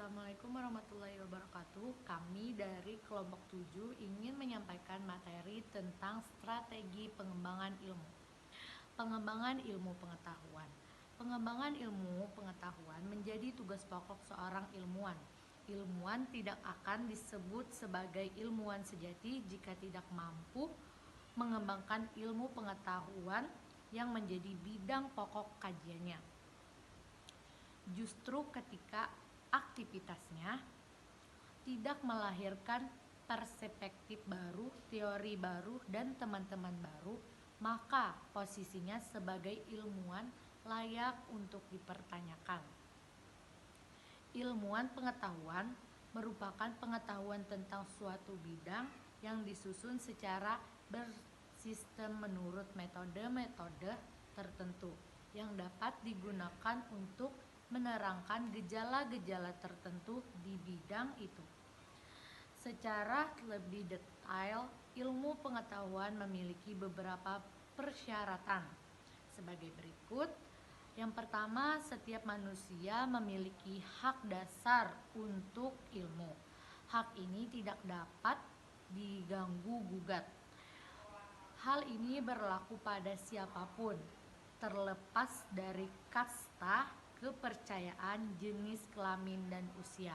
Assalamualaikum warahmatullahi wabarakatuh. Kami dari kelompok 7 ingin menyampaikan materi tentang strategi pengembangan ilmu. Pengembangan ilmu pengetahuan. Pengembangan ilmu pengetahuan menjadi tugas pokok seorang ilmuwan. Ilmuwan tidak akan disebut sebagai ilmuwan sejati jika tidak mampu mengembangkan ilmu pengetahuan yang menjadi bidang pokok kajiannya. Justru ketika aktivitasnya tidak melahirkan perspektif baru, teori baru, dan teman-teman baru, maka posisinya sebagai ilmuwan layak untuk dipertanyakan. Ilmuwan pengetahuan merupakan pengetahuan tentang suatu bidang yang disusun secara bersistem menurut metode-metode tertentu yang dapat digunakan untuk menerangkan gejala-gejala tertentu di bidang itu. Secara lebih detail, ilmu pengetahuan memiliki beberapa persyaratan sebagai berikut. Yang pertama, setiap manusia memiliki hak dasar untuk ilmu. Hak ini tidak dapat diganggu-gugat. Hal ini berlaku pada siapapun, terlepas dari kasta, kepercayaan, jenis kelamin, dan usia.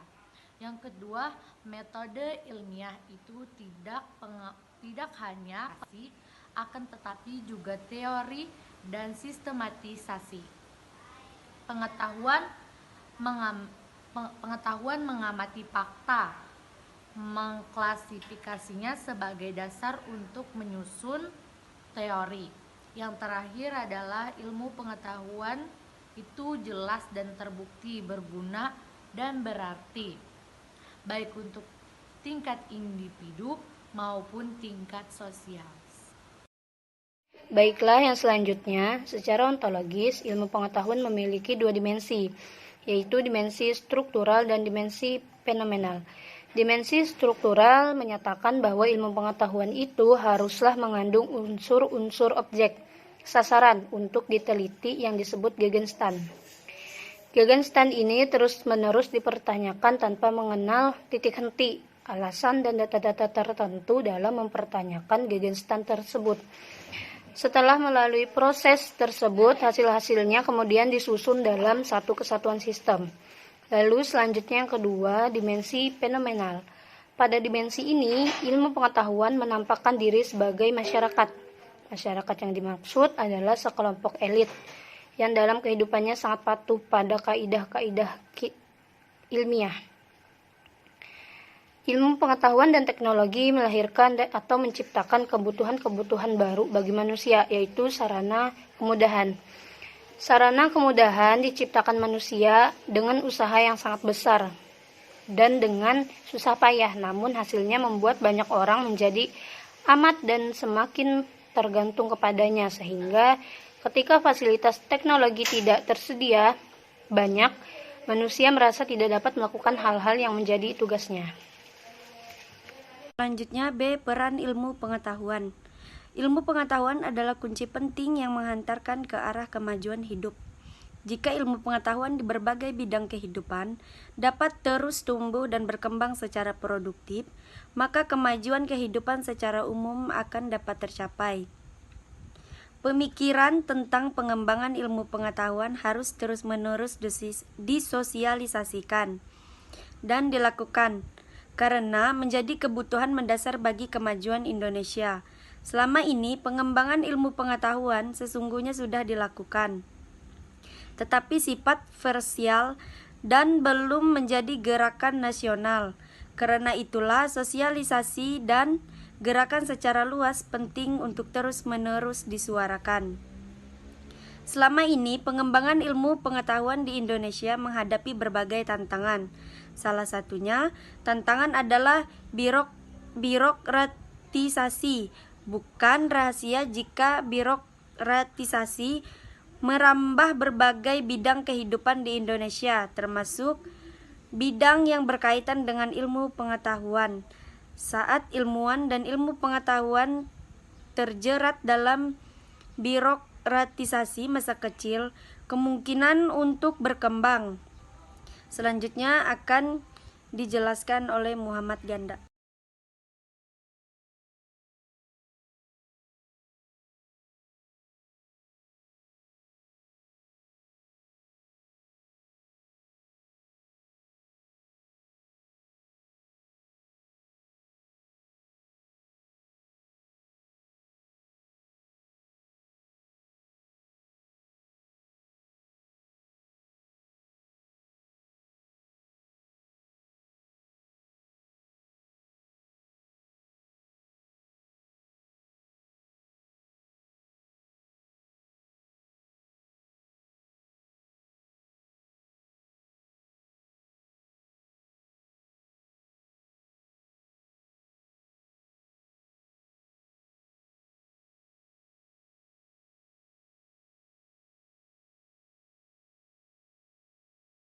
Yang kedua, metode ilmiah itu tidak hanya akan tetapi juga teori dan sistematisasi. Pengetahuan mengamati fakta, mengklasifikasinya sebagai dasar untuk menyusun teori. Yang terakhir adalah ilmu pengetahuan itu jelas dan terbukti berguna dan berarti baik untuk tingkat individu maupun tingkat sosial. Baiklah, yang selanjutnya, secara ontologis, ilmu pengetahuan memiliki dua dimensi, yaitu dimensi struktural dan dimensi fenomenal. Dimensi struktural menyatakan bahwa ilmu pengetahuan itu haruslah mengandung unsur-unsur objek sasaran untuk diteliti yang disebut Gegenstand. Gegenstand ini terus-menerus dipertanyakan tanpa mengenal titik henti, alasan dan data-data tertentu dalam mempertanyakan Gegenstand tersebut. Setelah melalui proses tersebut, hasil-hasilnya kemudian disusun dalam satu kesatuan sistem. Lalu selanjutnya yang kedua, dimensi fenomenal. Pada dimensi ini, ilmu pengetahuan menampakkan diri sebagai masyarakat. Masyarakat yang dimaksud adalah sekelompok elit yang dalam kehidupannya sangat patuh pada kaidah-kaidah ilmiah. Ilmu pengetahuan dan teknologi melahirkan atau menciptakan kebutuhan-kebutuhan baru bagi manusia, yaitu sarana kemudahan. Sarana kemudahan diciptakan manusia dengan usaha yang sangat besar dan dengan susah payah, namun hasilnya membuat banyak orang menjadi amat dan semakin tergantung kepadanya, sehingga ketika fasilitas teknologi tidak tersedia banyak, manusia merasa tidak dapat melakukan hal-hal yang menjadi tugasnya. Selanjutnya B. Peran ilmu pengetahuan. Ilmu pengetahuan adalah kunci penting yang menghantarkan ke arah kemajuan hidup. Jika ilmu pengetahuan di berbagai bidang kehidupan dapat terus tumbuh dan berkembang secara produktif, maka kemajuan kehidupan secara umum akan dapat tercapai. Pemikiran tentang pengembangan ilmu pengetahuan harus terus-menerus disosialisasikan dan dilakukan karena menjadi kebutuhan mendasar bagi kemajuan Indonesia. Selama ini, pengembangan ilmu pengetahuan sesungguhnya sudah dilakukan, tetapi sifat parsial dan belum menjadi gerakan nasional. Karena itulah sosialisasi dan gerakan secara luas penting untuk terus-menerus disuarakan. Selama ini, pengembangan ilmu pengetahuan di Indonesia menghadapi berbagai tantangan. Salah satunya, tantangan adalah birokratisasi. Bukan rahasia jika birokratisasi merambah berbagai bidang kehidupan di Indonesia, termasuk bidang yang berkaitan dengan ilmu pengetahuan. Saat ilmuwan dan ilmu pengetahuan terjerat dalam birokratisasi masa kecil, kemungkinan untuk berkembang Selanjutnya akan dijelaskan oleh Muhammad Ganda.